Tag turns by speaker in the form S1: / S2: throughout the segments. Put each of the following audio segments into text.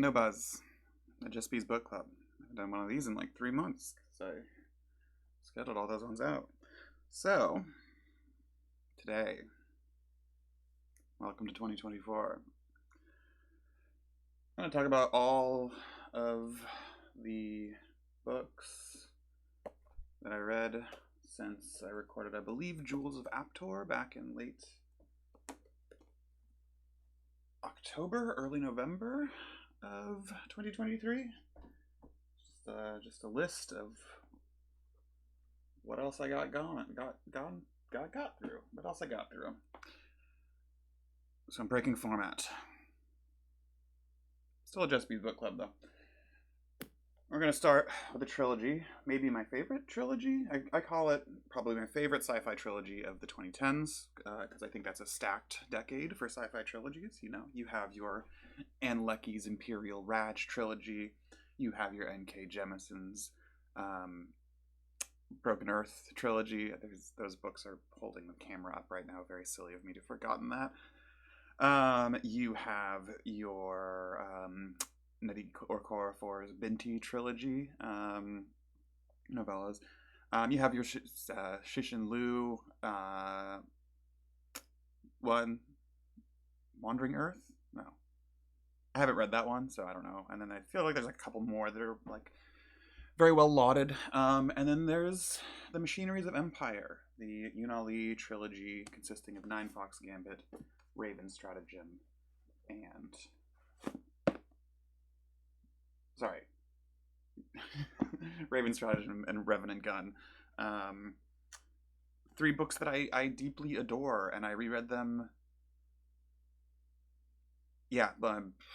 S1: No buzz. I just Bees Book Club. I've done one of these in like 3 months, so I scheduled all those ones out. So, today, welcome to 2024. I'm going to talk about all of the books that I read since I recorded, I believe, Jewels of Aptor back in late October, early November of 2023. Just a list of what else I got through. What else I got through. So I'm breaking format. Still a Just Bees Book Club, though. We're going to start with a trilogy. Maybe my favorite trilogy. I call it probably my favorite sci-fi trilogy of the 2010s, because I think that's a stacked decade for sci-fi trilogies. You know, you have your Anne Leckie's Imperial Raj trilogy. You have your N.K. Jemison's Broken Earth trilogy. Those books are holding the camera up right now. Very silly of me to have forgotten that. You have your Nadi Okorafor's Binti trilogy novellas. You have your Shishin Liu one, Wandering Earth? No. I haven't read that one, so I don't know. And then I feel like there's a couple more that are like very well lauded. And then there's the Machineries of Empire, the Yoon Lee trilogy consisting of Ninefox, Gambit, Raven, Strategem, and Raven, Strategem, and Revenant Gun. Three books that I deeply adore, and I reread them a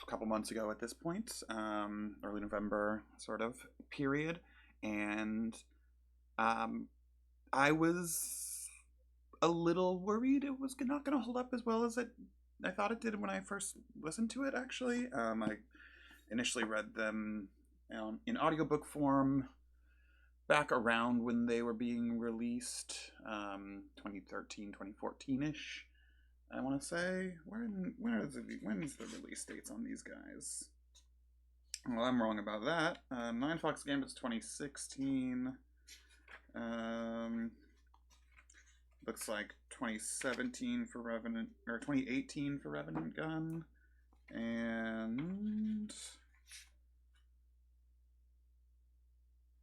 S1: couple months ago at this point, early November sort of period, and I was a little worried it was not going to hold up as well as I thought it did when I first listened to it, actually. I initially read them in audiobook form back around when they were being released, 2013, 2014-ish. I want to say, when's the release dates on these guys? Well, I'm wrong about that. Ninefox Gambit's 2016. Looks like 2017 for Revenant, or 2018 for Revenant Gun, and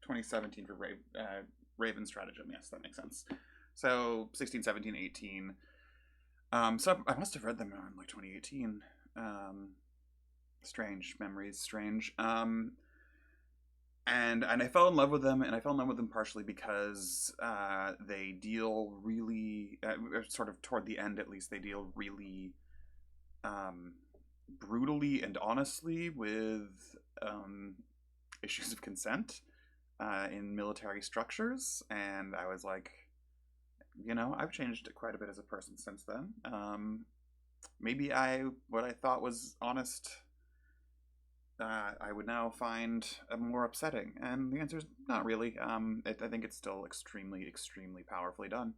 S1: 2017 for Raven Strategem. Yes, that makes sense. So 16, 17, 18. So I must have read them around like 2018. Strange memories, strange. And I fell in love with them, and I fell in love with them partially because they deal really, sort of toward the end at least, they deal really brutally and honestly with issues of consent in military structures, and I was like, you know, I've changed quite a bit as a person since then. Maybe what I thought was honest, I would now find more upsetting. And the answer is not really. I think it's still extremely, extremely powerfully done.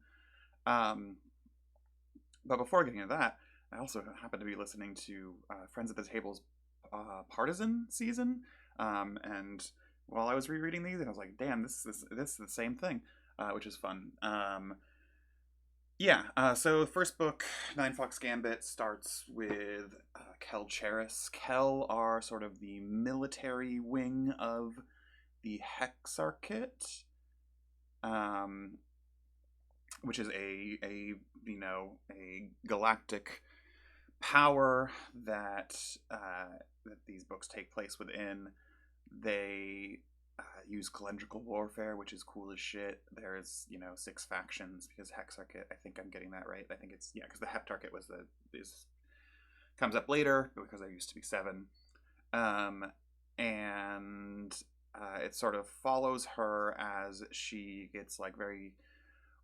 S1: But before getting into that, I also happened to be listening to Friends at the Table's Partisan season. And while I was rereading these, I was like, damn, this is the same thing, which is fun. So the first book, Ninefox Gambit, starts with Kel Cheris. Kel are sort of the military wing of the Hexarchate, which is a galactic power that these books take place within. They use calendrical warfare, which is cool as shit. There's 6 factions because Hexarchate, I think I'm getting that right. I think it's because the Heptarchate comes up later because there used to be 7, and it sort of follows her as she gets like very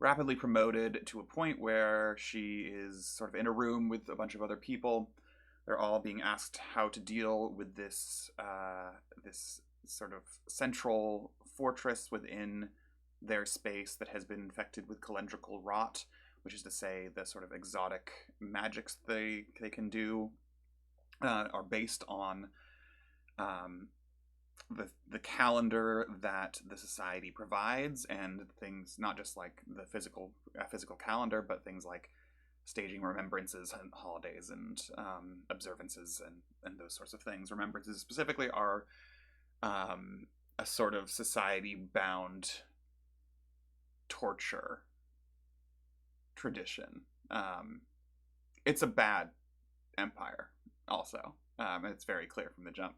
S1: rapidly promoted to a point where she is sort of in a room with a bunch of other people. They're all being asked how to deal with this sort of central fortress within their space that has been infected with calendrical rot, which is to say the sort of exotic magics they can do are based on um, the calendar that the society provides, and things not just like the physical calendar, but things like staging remembrances and holidays and observances and those sorts of things. Remembrances specifically are a sort of society bound torture tradition. It's a bad empire, also. It's very clear from the jump.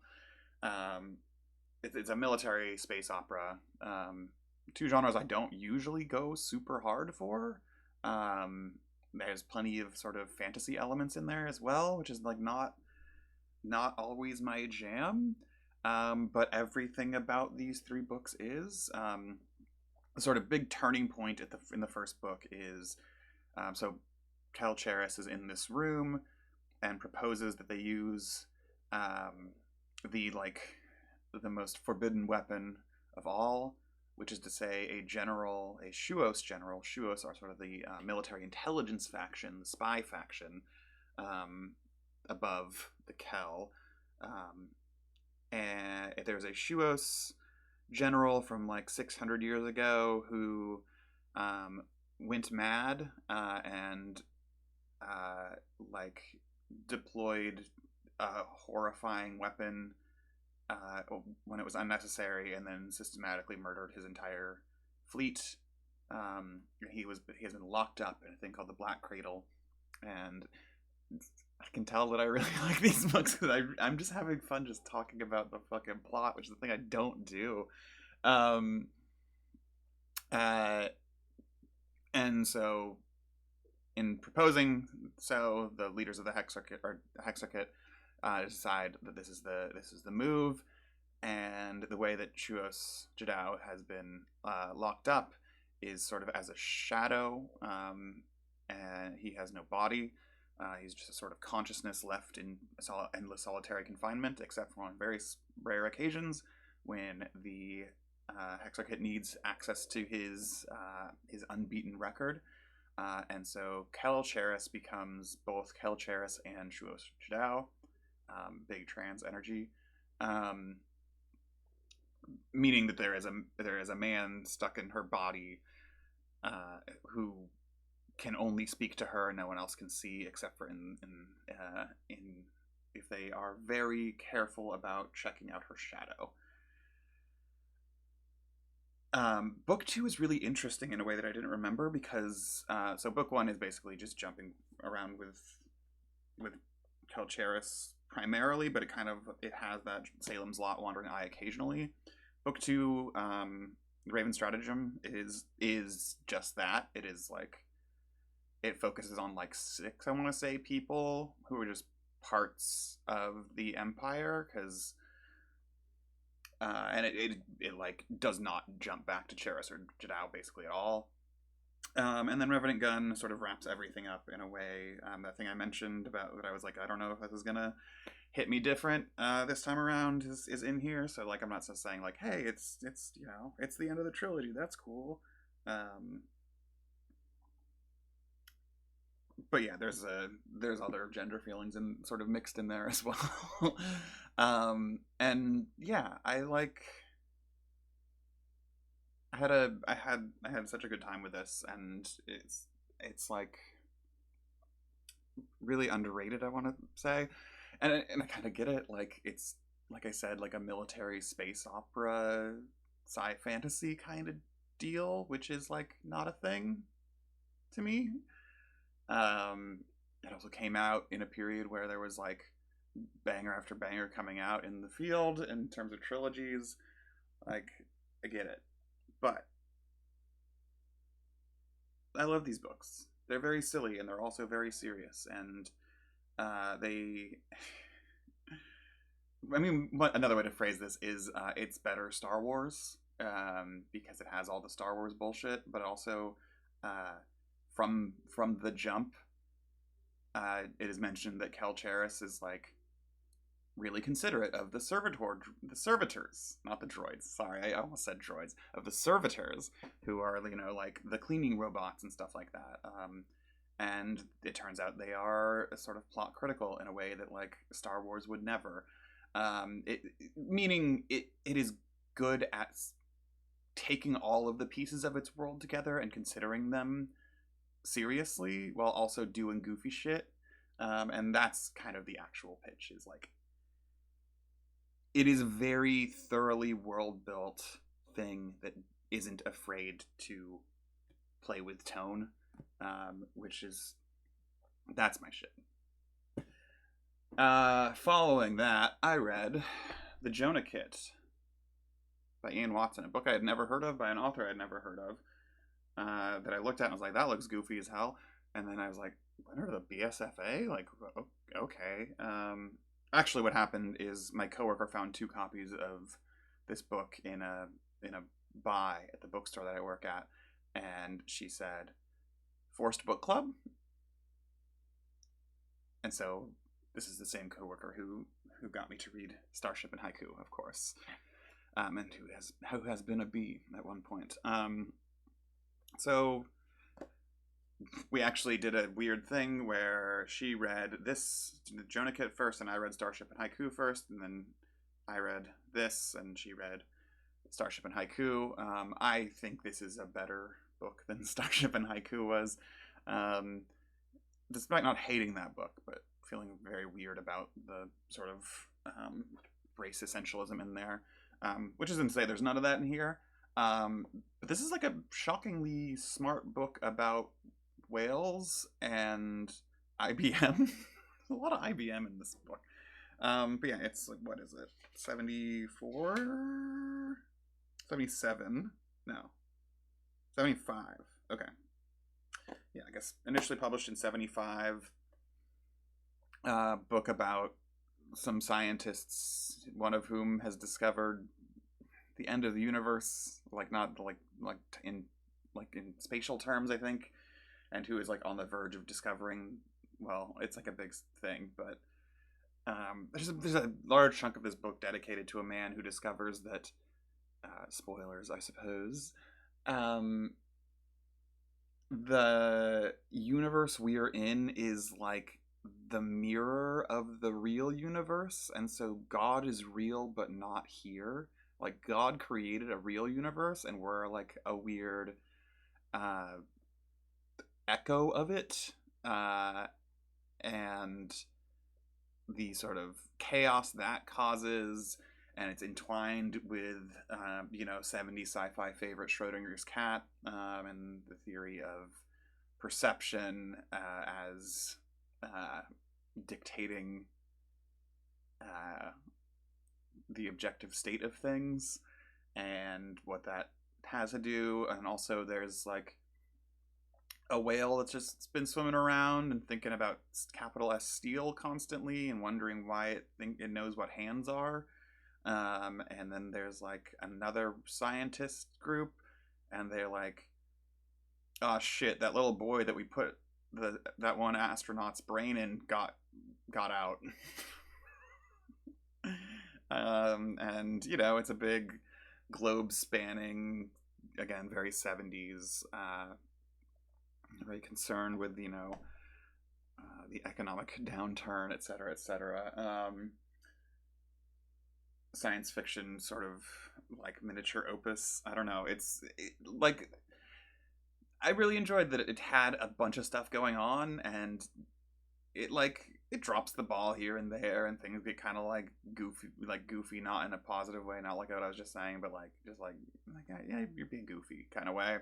S1: It's a military space opera. Two genres I don't usually go super hard for. There's plenty of sort of fantasy elements in there as well, which is like not always my jam. But everything about these three books is. The sort of big turning point in the first book is so Kel Cheris is in this room and proposes that they use the most forbidden weapon of all, which is to say a Shuos general. Shuos are sort of the military intelligence faction, the spy faction above the Kel. And there's a Shuos general from like 600 years ago who went mad and like deployed a horrifying weapon when it was unnecessary, and then systematically murdered his entire fleet. He has been locked up in a thing called the Black Cradle, and I can tell that I really like these books because I'm just having fun just talking about the fucking plot, which is the thing I don't do. And so, in proposing, so the leaders of the Hexarchate decide that this is the move, and the way that Shuos Jadao has been locked up is sort of as a shadow, and he has no body. He's just a sort of consciousness left in endless solitary confinement, except for on very rare occasions when the Hexarchate needs access to his unbeaten record. And so Kel Cheris becomes both Kel Cheris and Shuos Jadao, big trans energy, meaning that there is a man stuck in her body who can only speak to her, and no one else can see except for in if they are very careful about checking out her shadow. Book 2 is really interesting in a way that I didn't remember, because so book 1 is basically just jumping around with Kel Cheris primarily, but it has that Salem's Lot wandering eye occasionally. Book 2, Raven Strategem is just that. It is like, it focuses on like 6, I want to say, people who are just parts of the Empire, because and it like does not jump back to Cheris or Jadao basically at all. And then Revenant Gun sort of wraps everything up in a way. That thing I mentioned about that I was like, I don't know if this is gonna hit me different this time around is in here. So like, I'm not just saying like, hey, it's you know, it's the end of the trilogy. That's cool. But yeah, there's other gender feelings and sort of mixed in there as well. And yeah, I had such a good time with this, and it's like really underrated, I want to say, and I kind of get it. Like, it's like I said, like a military space opera sci fantasy kind of deal, which is like not a thing to me. It also came out in a period where there was like banger after banger coming out in the field in terms of trilogies. Like, I get it, but I love these books. They're very silly, and they're also very serious, and they I mean, another way to phrase this is it's better Star Wars, because it has all the Star Wars bullshit, but also from the jump, it is mentioned that Kel Cheris is like really considerate of the servitors, not the droids. Sorry, I almost said droids. Of the servitors, who are, you know, like the cleaning robots and stuff like that. And it turns out they are sort of plot critical in a way that like Star Wars would never. Meaning it is good at taking all of the pieces of its world together and considering them seriously while also doing goofy shit. And that's kind of the actual pitch, is like, it is a very thoroughly world built thing that isn't afraid to play with tone, which is, that's my shit. Following that, I read The Jonah Kit by Ian Watson, a book I had never heard of by an author I'd never heard of, that I looked at and was like, that looks goofy as hell. And then I was like, what are the BSFA? Like, okay. Actually, what happened is my coworker found 2 copies of this book in a buy at the bookstore that I work at, and she said, "Forced book club." And so this is the same coworker who got me to read Starship and Haiku, of course, and who has been a bee at one point. So we actually did a weird thing where she read this Jonah Kit first, and I read Starship and Haiku first, and then I read this, and she read Starship and Haiku. I think this is a better book than Starship and Haiku was, despite not hating that book, but feeling very weird about the sort of race essentialism in there, which isn't to say there's none of that in here. But this is like a shockingly smart book about whales and IBM. A lot of IBM in this book. But yeah, it's like, what is it? 74? 77? No. 75. Okay. Yeah, I guess initially published in 75. Book about some scientists, one of whom has discovered the end of the universe, like not like in spatial terms, I think, and who is like on the verge of discovering, well, it's like a big thing, but there's a large chunk of this book dedicated to a man who discovers that, spoilers, I suppose, the universe we're in is like the mirror of the real universe, and so God is real but not here. Like, God created a real universe, and we're like a weird echo of it, and the sort of chaos that causes, and it's entwined with 70s sci-fi favorite Schrodinger's cat, and the theory of perception as dictating the objective state of things, and what that has to do. And also there's like a whale that's just been swimming around and thinking about capital S steel constantly and wondering why it knows what hands are. And then there's like another scientist group, and they're like, oh shit, that little boy that we put that one astronaut's brain in got out. And it's a big globe spanning, again, very 70s, very concerned with the economic downturn, etc., etc. Science fiction sort of like miniature opus. I don't know. Like, I really enjoyed that it had a bunch of stuff going on, and it drops the ball here and there, and things get kind of like goofy, not in a positive way, not like what I was just saying, but like just like yeah, you're being goofy kind of way.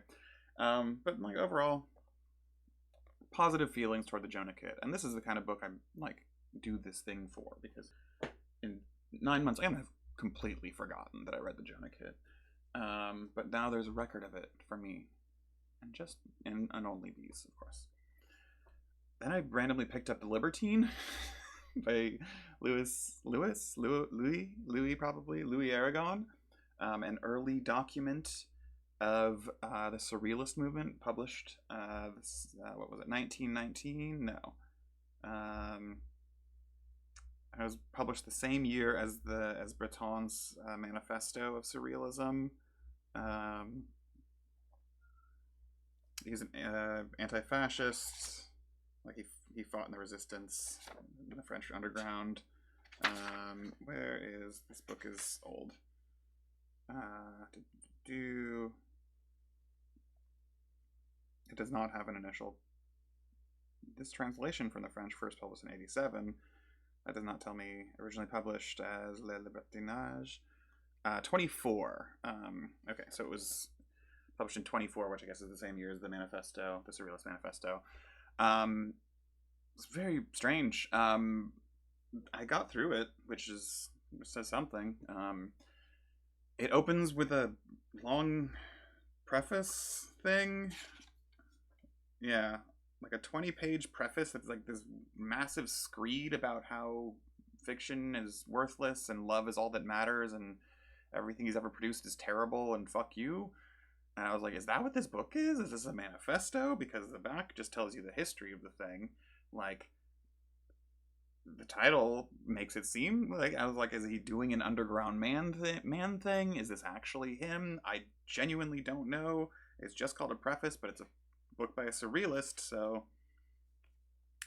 S1: But like overall, positive feelings toward the Jonah Kit, and this is the kind of book I like do this thing for, because in 9 months I have completely forgotten that I read the Jonah Kit, but now there's a record of it for me, and only these, of course. Then I randomly picked up The Libertine by Louis Aragon, an early document of the Surrealist movement, published, what was it, 1919? No. It was published the same year as Breton's Manifesto of Surrealism. He's an anti-fascist. Like, he fought in the resistance in the French underground. Where is this book? Is old. It does not have an initial. This translation from the French, first published in '87. That does not tell me. Originally published as Le Libertine. 24. Okay, so it was published in 24, which I guess is the same year as the Manifesto, the Surrealist Manifesto. It's very strange. I got through it, which says something. It opens with a long preface thing. Yeah, like a 20-page preface that's like this massive screed about how fiction is worthless and love is all that matters and everything he's ever produced is terrible and fuck you. And I was like, is that what this book is? Is this a manifesto? Because the back just tells you the history of the thing. Like, the title makes it seem like, I was like, is he doing an underground man thing? Is this actually him? I genuinely don't know. It's just called a preface, but it's a book by a surrealist, so...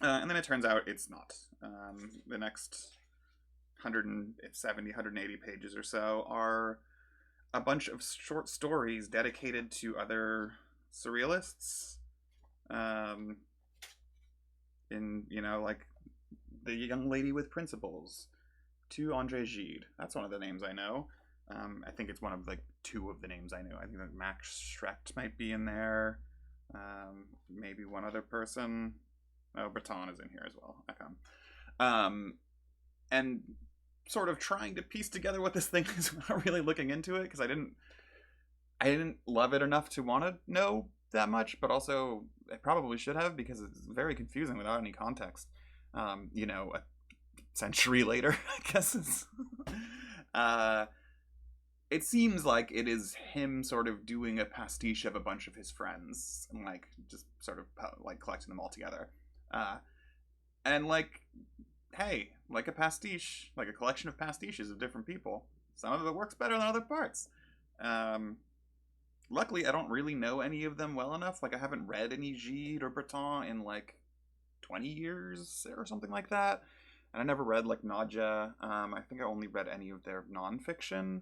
S1: and then it turns out it's not. The next 170, 180 pages or so are a bunch of short stories dedicated to other surrealists. Like The Young Lady with Principles, to André Gide. That's one of the names I know. I think it's one of like two of the names I know. I think like Max Schrecht might be in there. Maybe one other person. Oh, Breton is in here as well. And sort of trying to piece together what this thing is without really looking into it, because I didn't love it enough to want to know that much, but also I probably should have, because it's very confusing without any context. A century later, I guess it's it seems like it is him sort of doing a pastiche of a bunch of his friends and like just sort of like collecting them all together. And like, hey, like a pastiche, like a collection of pastiches of different people. Some of it works better than other parts. Luckily, I don't really know any of them well enough. Like, I haven't read any Gide or Breton in like 20 years or something like that. And I never read like Nadja. I think I only read any of their nonfiction.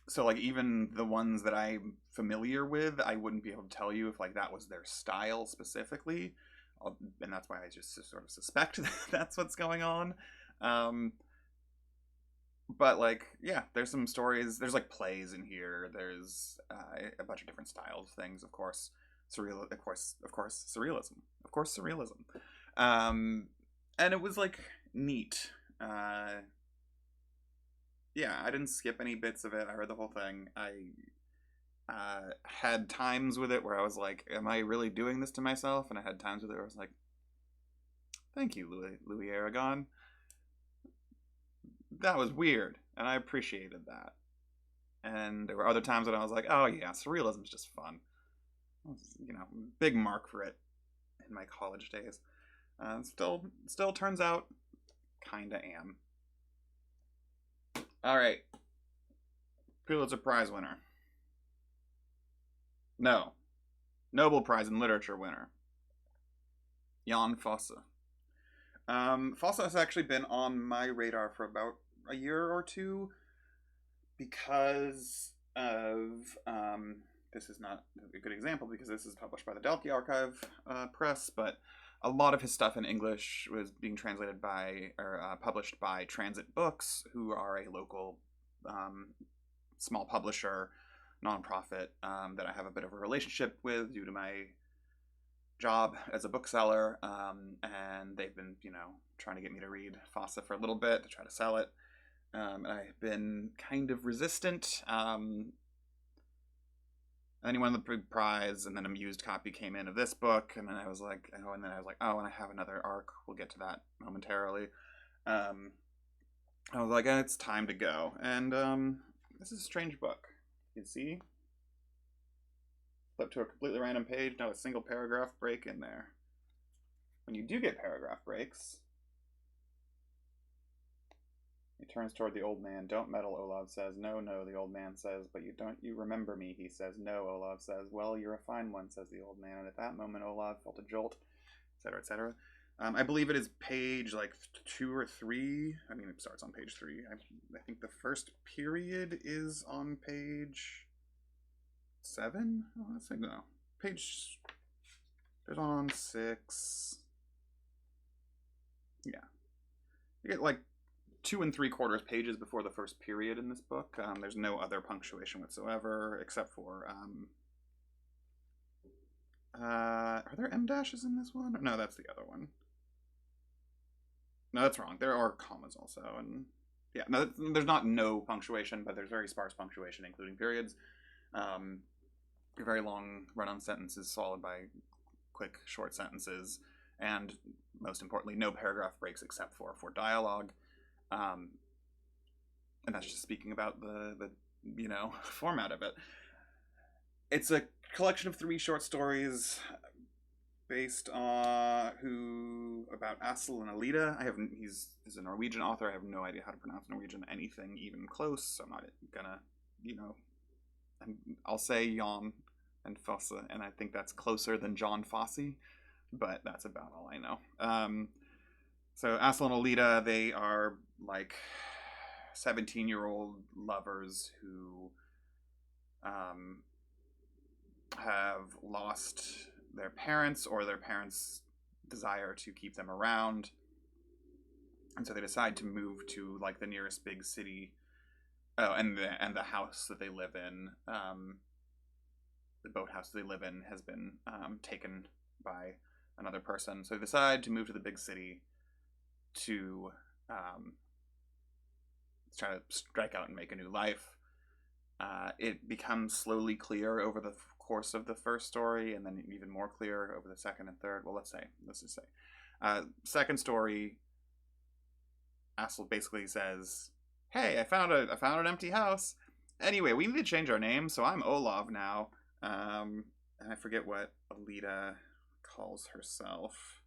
S1: So like even the ones that I'm familiar with, I wouldn't be able to tell you if like that was their style specifically. And that's why I just sort of suspect that that's what's going on. But like, yeah, there's some stories. There's like plays in here. There's a bunch of different styles of things. Of course, surrealism. And it was like neat. Yeah, I didn't skip any bits of it. I read the whole thing. I had times with it where I was like, am I really doing this to myself? And I had times with it where I was like, thank you, Louis Aragon. That was weird, and I appreciated that. And there were other times when I was like, oh yeah, surrealism is just fun. Big mark for it in my college days. Still turns out, kinda am. All right, Pulitzer Prize winner. No, Nobel Prize in Literature winner. Jon Fosse. Fosse has actually been on my radar for about a year or two because of this is not a good example because this is published by the Dalkey Archive Press, but a lot of his stuff in English was being translated by or published by Transit Books, who are a local small publisher, nonprofit that I have a bit of a relationship with due to my job as a bookseller, and they've been, trying to get me to read Fosse for a little bit to try to sell it. And I've been kind of resistant. And then he won the big prize, and then a used copy came in of this book, and then I was like, and I have another arc. We'll get to that momentarily. I was like, it's time to go. And this is a strange book. You can see. Flip to a completely random page, not a single paragraph break in there. When you do get paragraph breaks, he turns toward the old man. Don't meddle, Olav says. No, the old man says. But you remember me, he says. No, Olav says. Well, you're a fine one, says the old man. And at that moment, Olav felt a jolt, etc., etc. I believe it is page like 2 or 3. I mean, it starts on page 3. I think the first period is on page 7. Oh, let's say no. Page. There's on 6. Yeah, you get like 2 3/4 pages before the first period in this book. There's no other punctuation whatsoever except for. Are there M dashes in this one? No, that's the other one. No, that's wrong. There are commas also, and yeah, no, there's not no punctuation, but there's very sparse punctuation, including periods. A very long run-on sentences followed by quick, short sentences, and most importantly, no paragraph breaks except for dialogue. And that's just speaking about the format of it. It's a collection of 3 short stories based on about Asel and Alida. He's a Norwegian author. I have no idea how to pronounce Norwegian anything even close, so I'm not gonna, I'll say Jon and Fosse, and I think that's closer than Jon Fosse, but that's about all I know. So Asel and Alida, they are like 17-year-old lovers who have lost their parents, or their parents desire to keep them around, and so they decide to move to like the nearest big city. Oh, and the house that they live in, the boathouse they live in, has been taken by another person. So they decide to move to the big city to try to strike out and make a new life. It becomes slowly clear over the course of the first story, and then even more clear over the second and third. Well, let's just say, second story, Asel basically says, "Hey, I found an empty house. Anyway, we need to change our name, so I'm Olav now." And I forget what Alida calls herself.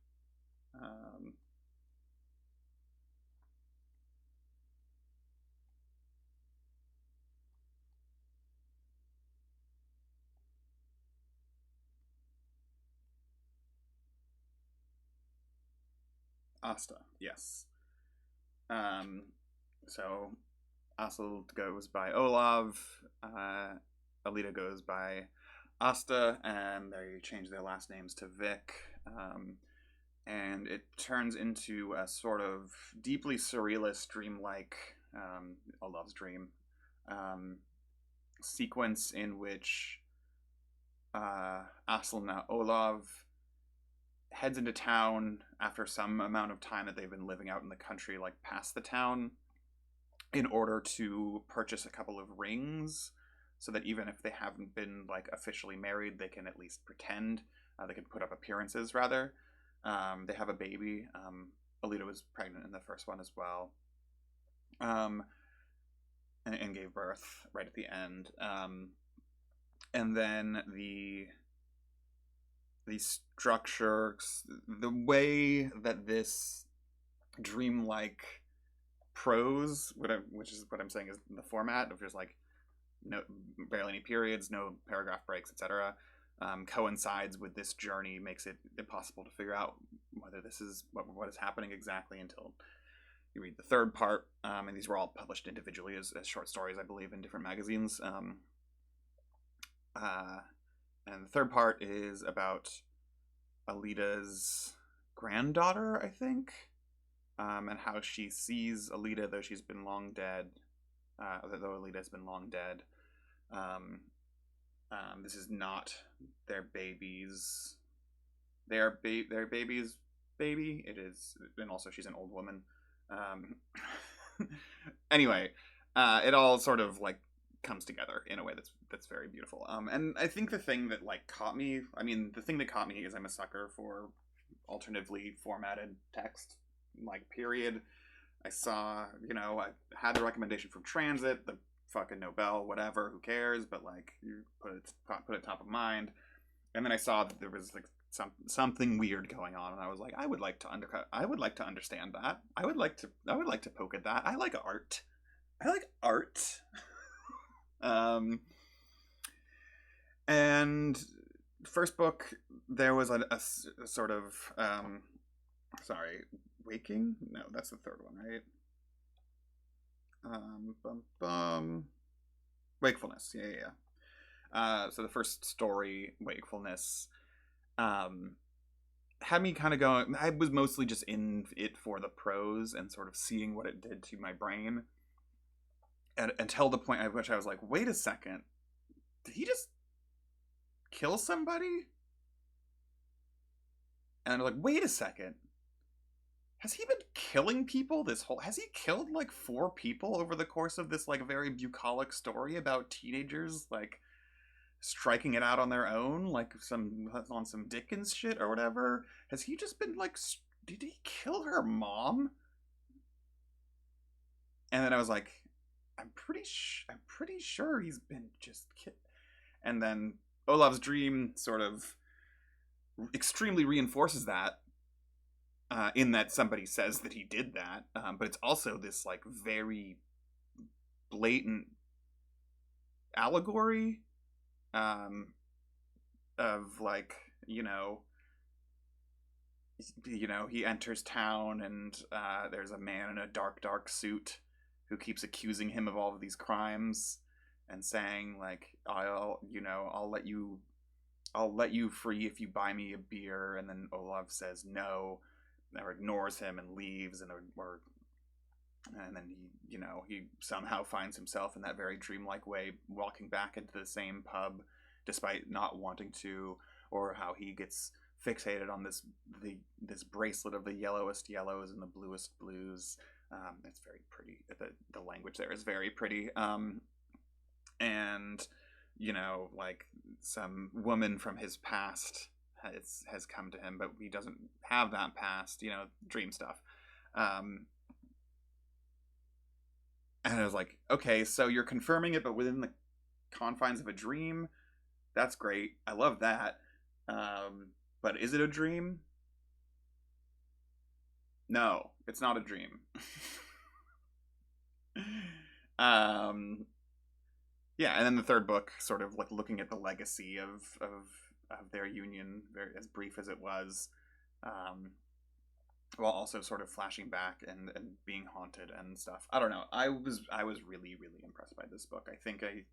S1: Asta, yes. So Asel goes by Olav, Alida goes by Asta, and they change their last names to Vic. And it turns into a sort of deeply surrealist, dreamlike, Olav's dream sequence in which Asel, now Olav, heads into town after some amount of time that they've been living out in the country, like past the town, in order to purchase a couple of rings, so that even if they haven't been like officially married, they can at least pretend. They can put up appearances, rather. They have a baby. Alida was pregnant in the first one as well, and gave birth right at the end. And then the structure, the way that this dreamlike prose, which is what I'm saying is the format of just like no barely any periods, no paragraph breaks, etc., coincides with this journey, makes it impossible to figure out whether this is what is happening exactly until you read the third part. And these were all published individually as short stories, I believe, in different magazines. And the third part is about Alida's granddaughter, I think, and how she sees Alida, though she's been long dead. Though Alida's been long dead. This is not their baby's. Their baby's baby. It is, and also she's an old woman. Anyway, it all sort of like comes together in a way that's very beautiful. And I think the thing that like caught me, the thing that caught me is I'm a sucker for alternatively formatted text, like period. I saw, I had the recommendation from Transit, the fucking Nobel, whatever, who cares, but like you put it top of mind. And then I saw that there was like something weird going on, and I was like, I would like to understand that. I would like to poke at that. I like art. And first book, there was a sort of Sorry, Waking? No, that's the third one, right? Bum, bum. Wakefulness. Yeah, yeah, yeah. So the first story, Wakefulness, um, had me kind of going. I was mostly just in it for the prose and sort of seeing what it did to my brain, and until the point at which I was like, "Wait a second, did he just kill somebody?" And I'm like, "Wait a second, has he been killing people this whole? Has he killed like 4 people over the course of this like very bucolic story about teenagers like striking it out on their own, like some on some Dickens shit or whatever? Has he just been like, did he kill her mom?" And then I was like, I'm pretty sure he's been just killed. And then Olav's dream sort of extremely reinforces that. In that somebody says that he did that, but it's also this like very blatant allegory um, of like he enters town and there's a man in a dark suit who keeps accusing him of all of these crimes and saying like I'll let you free if you buy me a beer. And then Olav says no or ignores him and leaves, and then he somehow finds himself in that very dreamlike way walking back into the same pub despite not wanting to, or how he gets fixated on this bracelet of the yellowest yellows and the bluest blues. It's very pretty. The language there is very pretty. And like some woman from his past has come to him, but he doesn't have that past, dream stuff. And I was like, okay, so you're confirming it, but within the confines of a dream. That's great. I love that. But is it a dream? No, it's not a dream. Yeah, and then the third book, sort of like looking at the legacy of their union, very as brief as it was, while also sort of flashing back and being haunted and stuff. I don't know. I was really really impressed by this book. I think I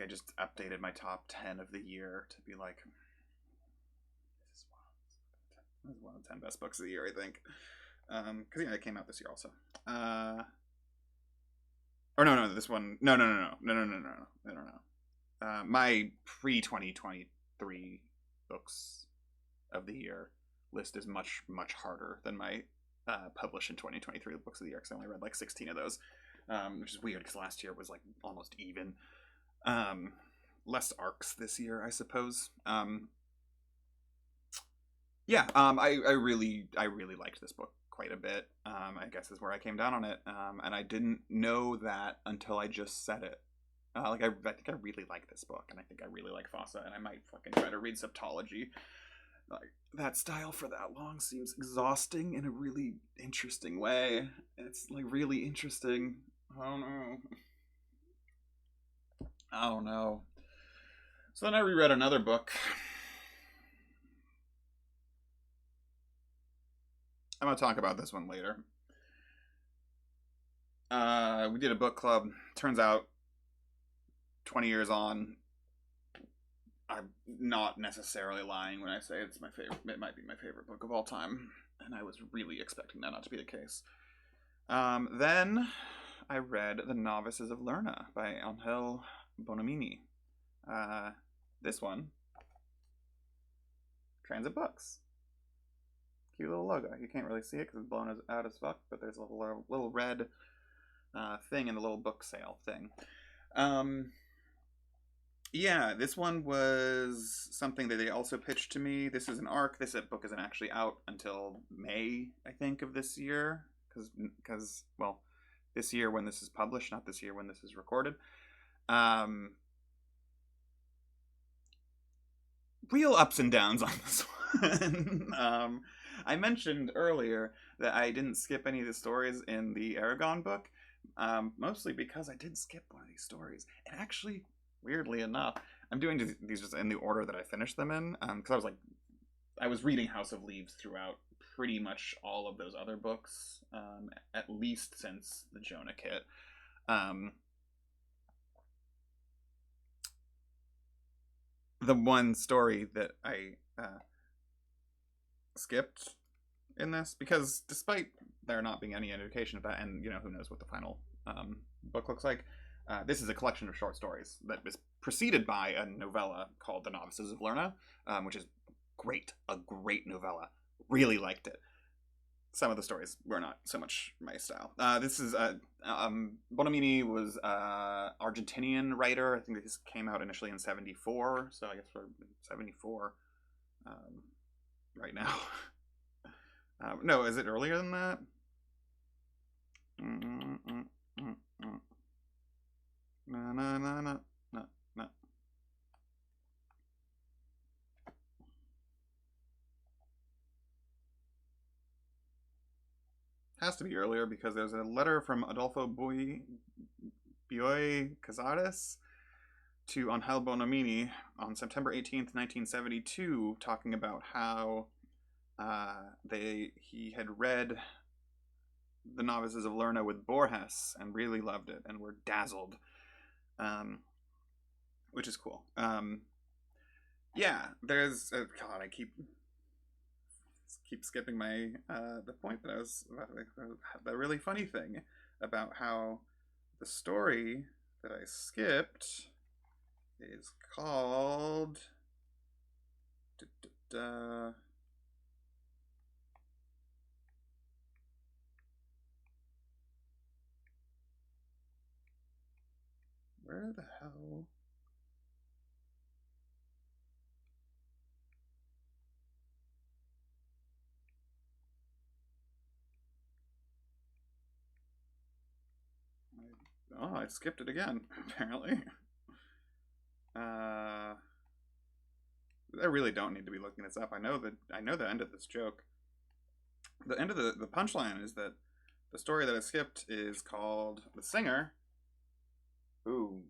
S1: just updated my top 10 of the year to be like, this is one of the 10 best books of the year, I think. Because it came out this year also. Or no, this one. No. My pre-2023 books of the year list is much harder than my published in 2023 books of the year, because I only read like 16 of those, which is weird because last year was like almost even. Less arcs this year, I suppose. Yeah, I really liked this book quite a bit. I guess is where I came down on it, and I didn't know that until I just said it. I think I really like this book, and I think I really like Fosse, and I might fucking try to read Septology. Like, that style for that long seems exhausting in a really interesting way. It's like really interesting. I don't know. So then I reread another book. I'm going to talk about this one later. We did a book club. Turns out, 20 years on, I'm not necessarily lying when I say it's my favorite. It might be my favorite book of all time, and I was really expecting that not to be the case. Then I read The Novices of Lerna by Ángel Bonomini. This one, Transit Books. Cute little logo. You can't really see it because it's blown out as fuck, but there's a little red thing in the little book sale thing. Yeah, this one was something that they also pitched to me. This is an arc. This book isn't actually out until May, I think, of this year. Because well, this year when this is published, not this year when this is recorded. Real ups and downs on this one. I mentioned earlier that I didn't skip any of the stories in the Aragon book, mostly because I did skip one of these stories. And actually, weirdly enough, I'm doing these just in the order that I finished them in, because I was reading House of Leaves throughout pretty much all of those other books, at least since the Jonah Kit. The one story that I skipped in this, because despite there not being any indication of that, and who knows what the final book looks like, this is a collection of short stories that was preceded by a novella called The Novices of Lerna, which is a great novella. Really liked it. Some of the stories were not so much my style. This is Bonomini was Argentinian writer. I think this came out initially in 1974, so I guess we're 1974 right now. No, is it earlier than that? No. Has to be earlier, because there's a letter from Adolfo Bioy Casares to Ángel Bonomini on September 18th, 1972, talking about how he had read The Novices of Lerna with Borges and really loved it and were dazzled, which is cool. Yeah, there's God, I keep skipping my the point that I was about, the really funny thing about how the story that I skipped is called where the hell? Oh, I skipped it again, apparently. I really don't need to be looking this up. I know the end of this joke. The end of the punchline is that the story that I skipped is called The Singer. Ooh.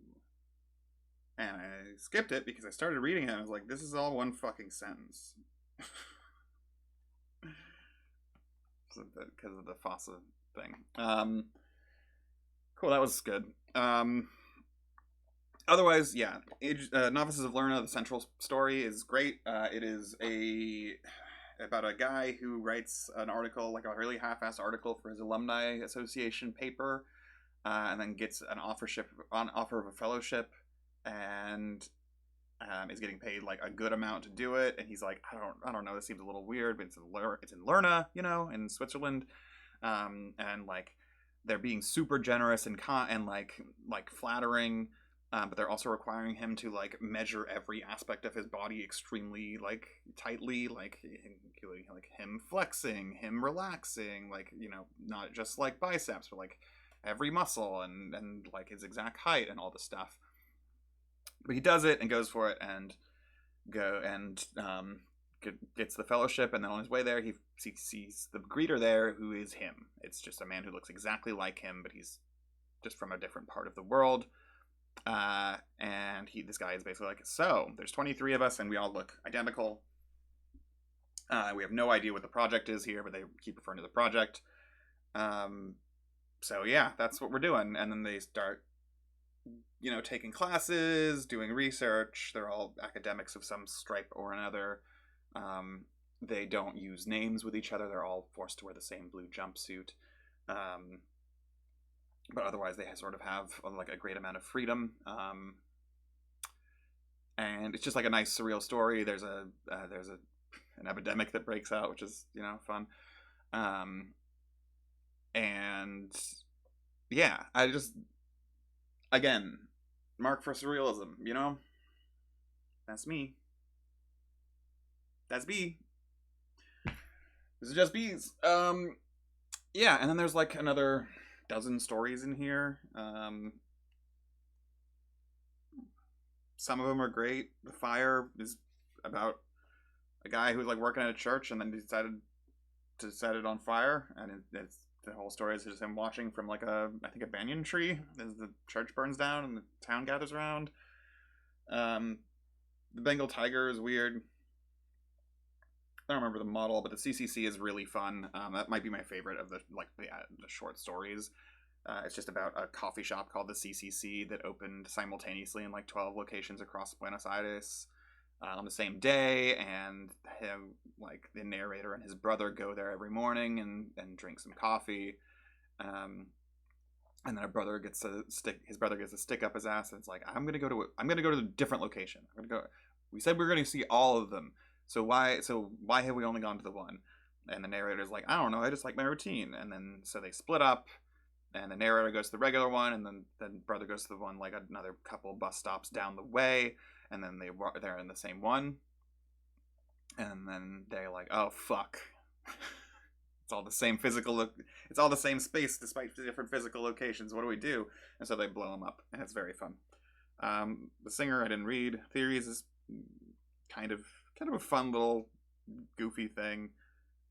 S1: And I skipped it because I started reading it and I was like, this is all one fucking sentence. Because of the Fosse thing. Cool, that was good. Otherwise, yeah, Novices of Lerna, the central story is great. It is about a guy who writes an article, like a really half-assed article for his alumni association paper, and then gets an offer of a fellowship, and is getting paid like a good amount to do it. And he's like, I don't know, this seems a little weird, but it's in Lerna, in Switzerland, and like they're being super generous and like like but they're also requiring him to like measure every aspect of his body extremely like tightly, like him flexing, him relaxing, like not just like biceps, but like every muscle and like his exact height and all this stuff. But he does it and goes for it and gets the fellowship, and then on his way there he sees the greeter there, who is him. It's just a man who looks exactly like him, but he's just from a different part of the world. And this guy is basically like, so there's 23 of us and we all look identical. We have no idea what the project is here, but they keep referring to the project. So yeah, that's what we're doing. And then they start taking classes, doing research. They're all academics of some stripe or another. They don't use names with each other. They're all forced to wear the same blue jumpsuit. But otherwise they sort of have like a great amount of freedom. And it's just like a nice surreal story. There's an epidemic that breaks out, which is fun. And yeah, I just, again, mark for surrealism, that's me. That's B. This is just B's. Yeah, and then there's like another dozen stories in here. Some of them are great. The Fire is about a guy who was like working at a church and then decided to set it on fire, and it's the whole story is just him watching from like a banyan tree as the church burns down and the town gathers around. The Bengal tiger is weird. I don't remember the model, but the CCC is really fun. That might be my favorite of the short stories. It's just about a coffee shop called the CCC that opened simultaneously in like 12 locations across Buenos Aires on the same day, and him, like the narrator and his brother go there every morning and drink some coffee. And then his brother gets a stick up his ass, and it's like, I'm gonna go to a different location. We said we were gonna see all of them. So why have we only gone to the one? And the narrator's like, I don't know, I just like my routine. And then so they split up, and the narrator goes to the regular one, and then the brother goes to the one like another couple bus stops down the way, and then they're in the same one. And then they're like, oh fuck. It's all the same it's all the same space despite different physical locations. What do we do? And so they blow them up, and it's very fun. The Singer I didn't read. Theories is kind of a fun little goofy thing.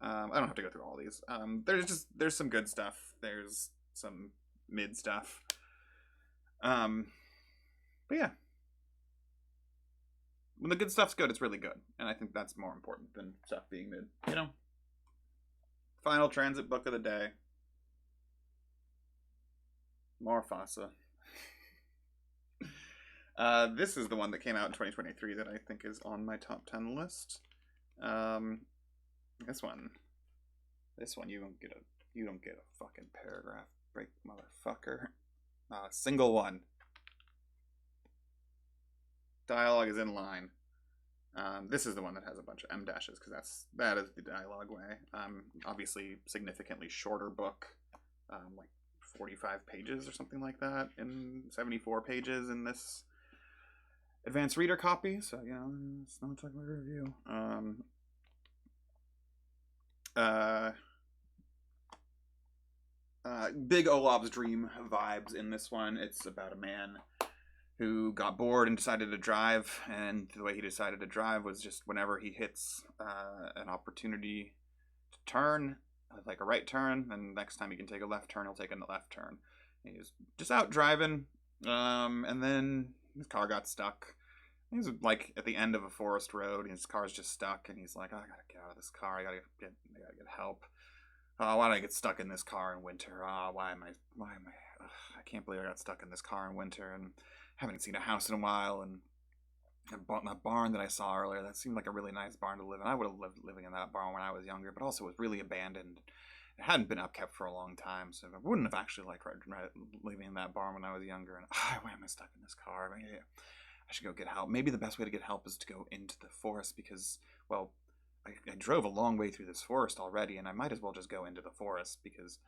S1: I don't have to go through all these. There's some good stuff. There's some mid stuff. But yeah, when the good stuff's good, it's really good, and I think that's more important than stuff being mid. You know. Final transit book of the day. More Fosse. This is the one that came out in 2023 that I think is on my top 10 list. This one you don't get a fucking paragraph break, motherfucker. Single one. Dialogue is in line. This is the one that has a bunch of M dashes because that is the dialogue way. Obviously, significantly shorter book, like 45 pages or something like that, and 74 pages in this advanced reader copy. So you know, it's not like my review. Big Olaf's Dream vibes in this one. It's about a man who got bored and decided to drive, and the way he decided to drive was just whenever he hits an opportunity to turn, like a right turn, and next time he can take a left turn, he'll take a left turn. And he was just out driving, and then his car got stuck. He was like at the end of a forest road, and his car's just stuck, and he's like, I gotta get out of this car, I gotta get help. Why did I get stuck in this car in winter? Why am I I can't believe I got stuck in this car in winter, and haven't seen a house in a while, and that barn that I saw earlier, that seemed like a really nice barn to live in. I would have lived living in that barn when I was younger, but also was really abandoned. It hadn't been upkept for a long time, so I wouldn't have actually liked living in that barn when I was younger. And why am I stuck in this car? I should go get help. Maybe the best way to get help is to go into the forest because, well, I drove a long way through this forest already, and I might as well just go into the forest because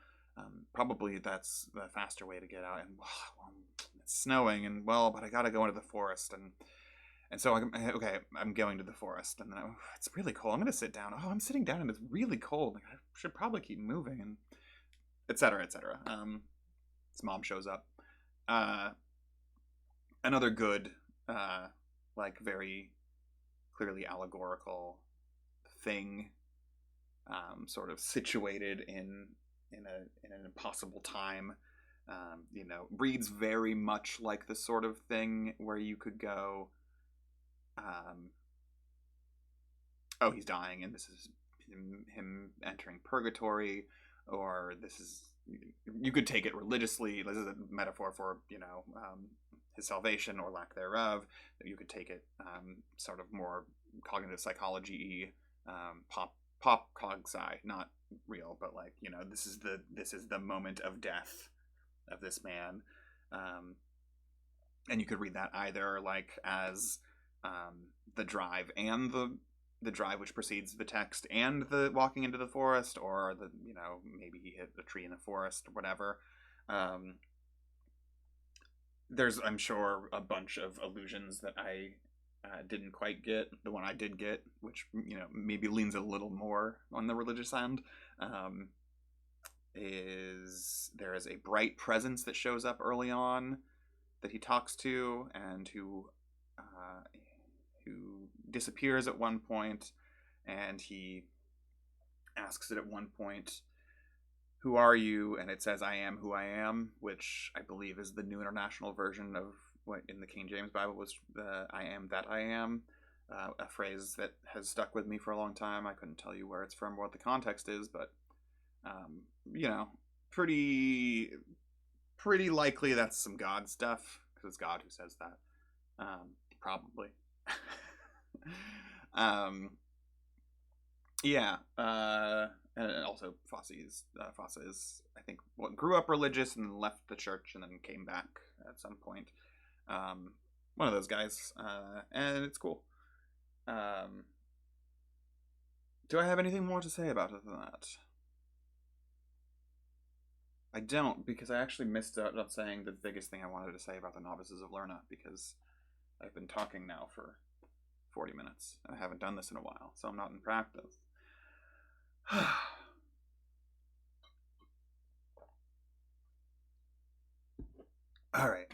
S1: probably that's the faster way to get out. And it's snowing, and but I gotta go into the forest, and so I'm going to the forest, and then it's really cold. I'm gonna sit down. I'm sitting down, and it's really cold. Like, I should probably keep moving, and etc. etc. His mom shows up. Another good, like very clearly allegorical thing, sort of situated in an impossible time. Reads very much like the sort of thing where you could go, he's dying, and this is him entering purgatory, or you could take it religiously. This is a metaphor for his salvation or lack thereof. You could take it sort of more cognitive psychology, pop cog sci, not real, but like this is the moment of death of this man, and you could read that either like as the drive and the drive which precedes the text and the walking into the forest, or maybe he hit a tree in the forest, whatever. There's, I'm sure, a bunch of allusions that I didn't quite get. The one I did get, which maybe leans a little more on the religious end, is there is a bright presence that shows up early on that he talks to, and who disappears at one point, and he asks it at one point, "Who are you?" And it says, "I am who I am," which I believe is the New International Version of what in the King James Bible was the "I am that I am." a phrase that has stuck with me for a long time. I couldn't tell you where it's from or what the context is, but you know, pretty likely that's some God stuff, because it's God who says that. Probably. Yeah. And also Fosse is, I think, what, grew up religious and then left the church and then came back at some point. One of those guys, and it's cool. Do I have anything more to say about it than that? I don't, because I actually missed out on saying the biggest thing I wanted to say about the Novices of Lerna, because I've been talking now for 40 minutes, and I haven't done this in a while, so I'm not in practice. All right.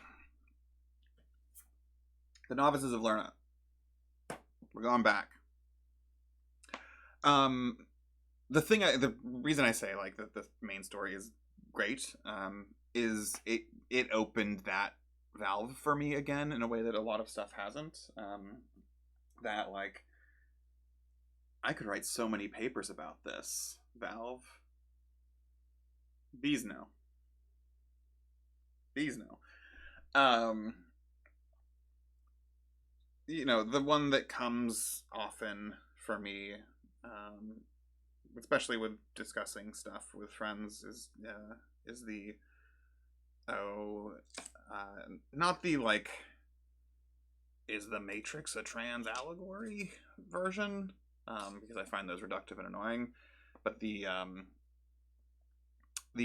S1: The Novices of Lerna. We're going back. The reason I say like that the main story is great, is it opened that valve for me again in a way that a lot of stuff hasn't. That like I could write so many papers about this valve. These know. You know, the one that comes often for me, especially with discussing stuff with friends, is the not the like, is the Matrix a trans allegory version, because I find those reductive and annoying, but the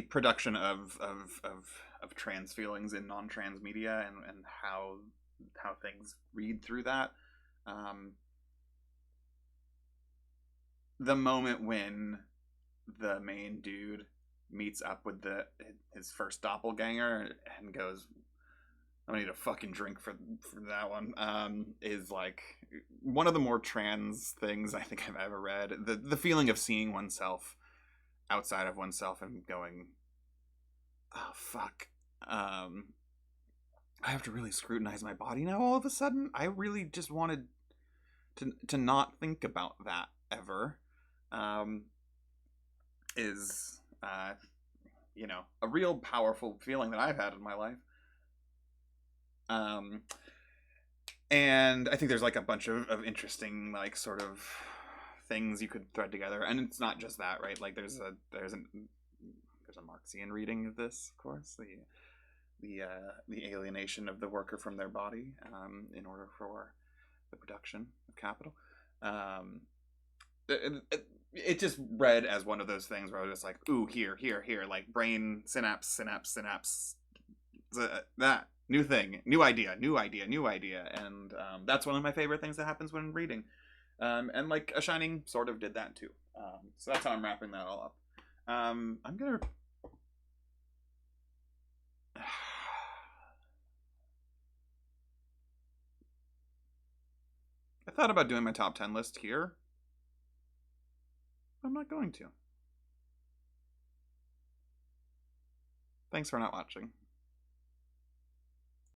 S1: production of trans feelings in non-trans media, and how things read through that. The moment when the main dude meets up with his first doppelganger and goes, I need a fucking drink for that one, is like one of the more trans things I think I've ever read. The feeling of seeing oneself outside of oneself and going, oh fuck, I have to really scrutinize my body now all of a sudden. I really just wanted to not think about that ever. Is you know, a real powerful feeling that I've had in my life. And I think there's like a bunch of interesting like sort of things you could thread together, and it's not just that, right? Like there's a Marxian reading of this, of course, the alienation of the worker from their body, in order for the production of capital. It just read as one of those things where I was just like, ooh, here, like brain synapse, that new thing, new idea, and that's one of my favorite things that happens when reading, and like A Shining sort of did that too. So that's how I'm wrapping that all up. I'm gonna. I thought about doing my top 10 list here. I'm not going to. Thanks for not watching.